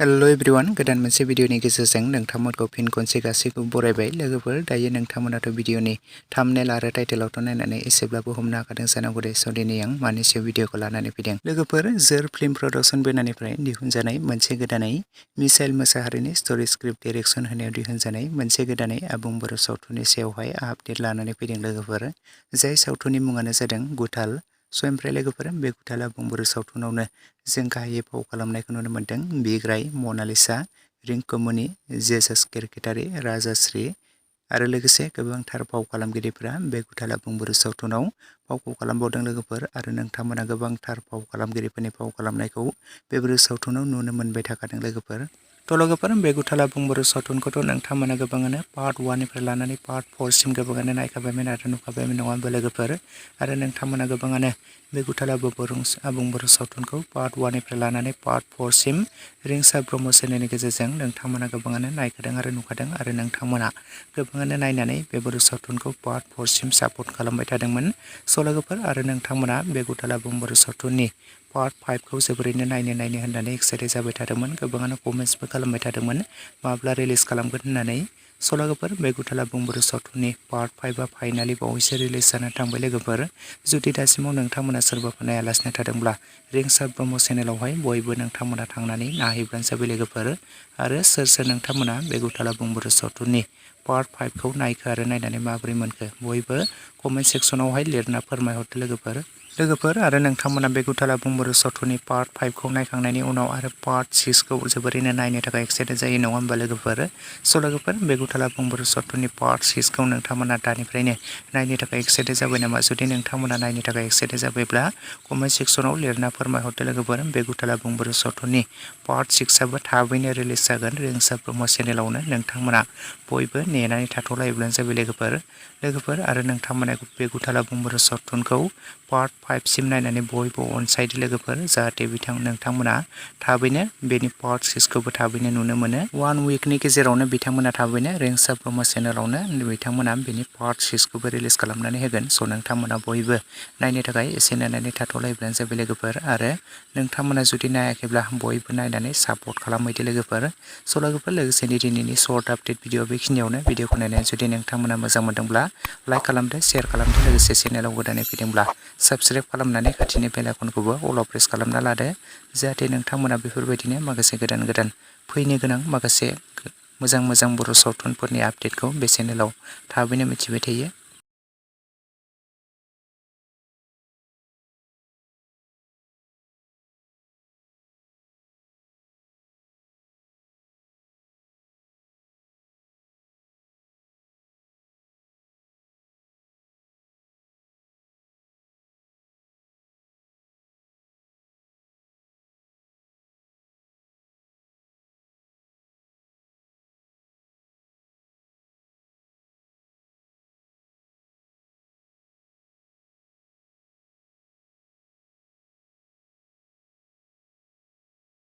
hello everyone गोदान मोनसे भिडियोनि गेजेरजों नोंथांमोनखौ फिन खनसे गासैखौबो बरायबाय लोगोफोर दायो नोंथांमोनाथ' भिडियोनि थाम्बनेल आरो टाइटेलावथ' नायनानै एसेब्लाबो हमनो हाखादों जानांगौ दे स' दिनै आं मानि सायाव भिडियोखौ लानानै फैदों लोगोफोर जोर फिल्म प्रडाक्शन बेनारनिफ्राय दिहुनजानाय मोनसे गोदानै मिसाइल मोसाहारिनि स्ट'री स्क्रिप्ट डाइरेक्शन होनायाव दिहुनजानाय मोनसे गोदानै आबुं बर' सावथुननि सायावहाय आपडेट लानानै फैदों लोगोफोर जाय सावथुननि मुङानो जादों गुथाल स' ओमफ्राय लोगोफोर बे गुथाल आबुं बर' सावथुनावनो जों गाहायै फाव खालामनायखौ नुनो मोन्दों बिग्राय मनालिसा रिंकुमनि जेसास केरकेटारि राजाश्री आरो लोगोसे गोबांथार फाव खालामगिरिफोरा बे गुथाल आबुं बर' सावथुनाव फावखौ खालामबावदों लोगोफोर आरो नोंथांमोना गोबांथार फाव खालामगिरिफोरनि फाव खालामनायखौ बे बर' सावथुनाव नुनो मोनबाय थाखादों लोगोफोर थ' लोगोफोर बे गुथाल आबुं बर' सावथुनखौथ' नोंथांमोना गोबाङानो पार्ट 1 निफ्राय लानानै पार्ट 4 सिम गोबाङानो नायखाबायमोन आरो नुखाबायमोन नङा होनबा लोगोफोर आरो नोंथांमोना गोबाङानो बे गुथाल आबुं बर' सावथुनखौ पार्ट 1 निफ्राय लानानै पार्ट 4 सिम रिंसार ब्रह्म चेनेलनि गेजेरजों नोंथांमोना गोबाङानो नायखादों आरो नुखादों आरो नोंथांमोना गोबाङानो नायनानै बे बर' सावथुनखौ पार्ट 4 सिम सापर्ट खालामबाय थादोंमोन स' लोगोफोर आरो नोंथांमोना बे गुथाल आबुं बर' सावथुननि पार्ट 5 खौ जोबोरैनो नायनो होननानै एक्साइटेड जाबाय थादोंमोन गोबाङानो कमेन्ट्सबो खालामबाय थादोंमोन माब्ला रिलिज खालामगोन होननानै स' लोगोफोर बे गुथाल आबुं बर' सावथुननि पार्ट 5 आ फाइनालि बावैसो रिलिज जानानै थांबाय लोगोफोर जुदि दासिमाव नोंथांमोना सोरबाफोर नायालासिनो थादोंब्ला रिंसार ब्रह्म चेनेलावहाय बयबो नोंथांमोना थांनानै नायहैब्लानो जाबाय लोगोफोर आरो सोर नोंथांमोना बे गुथाल आबुं बर' सावथुननि पार्ट 5 खौ नायखो आरो नायनानै माबोरै मोनखो बयबो कमेन्ट सेक्सनावहाय लिरना फोरमायहरदो लोगोफोर आरो नोंथांमोना बे गुथाल आबुं बर' सावथुननि पार्ट 5 खौ नायखांनायनि उनाव आरो पार्ट 6 खौ जोबोरैनो नायनो थाखाय एक्साइटेड जायो नङा होनबा लोगोफोर स' लोगोफोर बे गुथाल आबुं बर' सावथुननि पार्ट 6 खौ नोंथांमोना दानिफ्रायनो नायनो थाखाय एक्साइटेड जाबाय नामा जुदि नोंथांमोना नायनो थाखाय एक्साइटेड जाबायब्ला कमेन्ट सेक्सनाव लिरना फोरमायहरदो लोगोफोर बे गुथाल आबुं बर' सावथुननि पार्ट 6 आबो थाबैनो रिलिज जागोन रिंसार ब्रह्म चेनेलावनो नोंथांमोना बयबो नेनानै थाथ'लायोब्लानो जाबाय लोगोफोर आरो नोंथांमोना बे गुथाल आबुं बर' सावथुनखौ पार्ट 5 सिम नायनानै बयबो अनसायदो लोगोफोर जाहाथे नोंथांमोना थाबैनो बेनि पार्ट 6 खौबो थाबैनो नुनो मोनो 1 उइकनि गेजेरावनो बिथांमोना थाबैनो रिंसार ब्रह्म चेनेलावनो बिथांमोना बेनि पार्ट 6 खौबो रिलिज खालामनानै होगोन स' नोंथांमोना बयबो नायनो थाखाय एसे नायनानै थाथ'लायोब्लानो जाबाय लोगोफोर आरो नोंथांमोना जुदि नायाखैब्ला बयबो नायनानै सापर्ट खालामहैदो लोगोफोर स' लोगोफोर लोगोसेनो दिनैनि सर्ट आपडेट भिडिअ बेखिनियावनो भिडिअखौ नायनानै जुदि नोंथांमोना मोजां मोनदोंब्ला लाइक खालामदो शेयार खालामदो लोगोसे चेनेलाव गोदानै फैदोंब्ला साबस्क्राइब खालामनानै खाथिनि बेल आइकनखौबो अल प्रेस खालामना लादो जाहाथे नोंथांमोना बेफोरबायदिनो माखासे गोदान फैनो गोनां माखासे मोजां बर' सावथुनफोरनि आपडेटखौ बे चेनेलाव थाबैनो मिथिबाय थायो